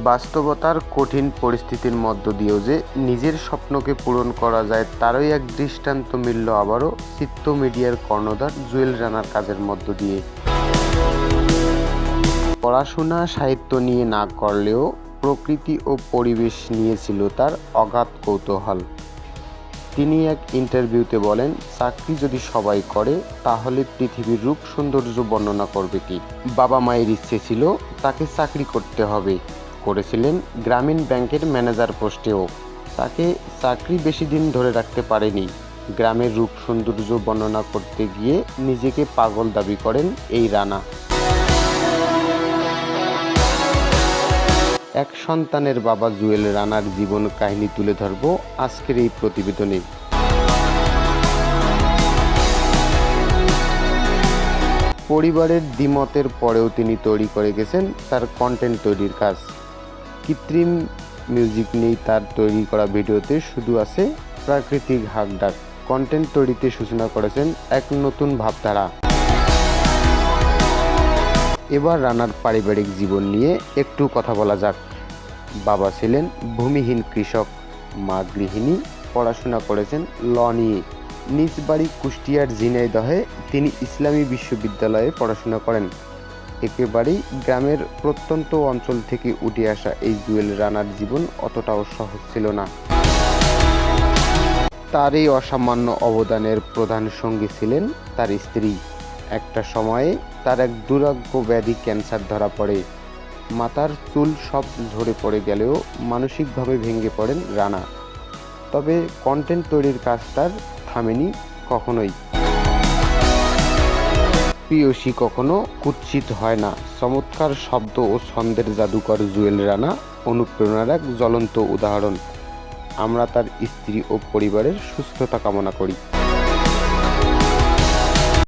বাস্তবতার কঠিন পরিস্থিতির মধ্য দিয়েও যে নিজের স্বপ্নকে পূরণ করা যায় তারই এক দৃষ্টান্ত মিলল আবারও চিত্ত মিডিয়ার কর্ণধার জুয়েল রানার কাজের মধ্য দিয়ে। পড়াশোনা সাহিত্য নিয়ে না করলেও প্রকৃতি ও পরিবেশ নিয়ে ছিল তার অগাধ কৌতূহল। তিনি এক ইন্টারভিউতে বলেন, চাকরি যদি সবাই করে তাহলে পৃথিবীর রূপ সৌন্দর্য বর্ণনা করবে কি। বাবা মায়ের ইচ্ছে ছিল তাকে চাকরি করতে হবে, করেছিলেন গ্রামীণ ব্যাংকের ম্যানেজার পোস্টেও। তাকে চাকরি বেশি দিন ধরে রাখতে পারেনি। গ্রামের রূপ সৌন্দর্য বর্ণনা করতে গিয়ে নিজেকে পাগল দাবি করেন এই রানা। এক সন্তানের বাবা জুয়েল রানার জীবন কাহিনী তুলে ধরব আজকের এই প্রতিবেদনে। পরিবারের দ্বিমতের পরেও তিনি তৈরি করে গেছেন তার কন্টেন্ট তৈরির কাজ। কৃত্রিম মিউজিক নেই তার তৈরি করা ভিডিওতে, শুধু আছে প্রাকৃতিক হাঁকডাক। কন্টেন্ট তৈরিতে সূচনা করেছেন এক নতুন ভাবধারা। এবার রানার পারিবারিক জীবন নিয়ে একটু কথা বলা যাক। বাবা ছিলেন ভূমিহীন কৃষক, মা গৃহিণী, পড়াশোনা করেছেন ল নিয়ে। নিজ বাড়ি কুষ্টিয়ার ঝিনাইদহে তিনি ইসলামী বিশ্ববিদ্যালয়ে পড়াশোনা করেন। একেবারেই গ্রামের প্রত্যন্ত অঞ্চল থেকে উঠে আসা এই জুয়েল রানার জীবন অতটাও সহজ ছিল না। তার এই অসামান্য অবদানের প্রধান সঙ্গী ছিলেন তার স্ত্রী। একটা সময়ে তার এক দুরারোগ্য ব্যাধি ক্যান্সার ধরা পড়ে। মাথার চুল সব ঝরে পড়ে গেলেও মানসিকভাবে ভেঙে পড়েন রানা। তবে কন্টেন্ট তৈরির কাজ তার থামেনি কখনোই। প্রিয়সী কখনো কুৎসিত হয় না। চমৎকার শব্দ ও ছন্দের জাদুকর জুয়েল রানা অনুপ্রেরণার এক জ্বলন্ত উদাহরণ। আমরা তার স্ত্রী ও পরিবারের সুস্থতা কামনা করি।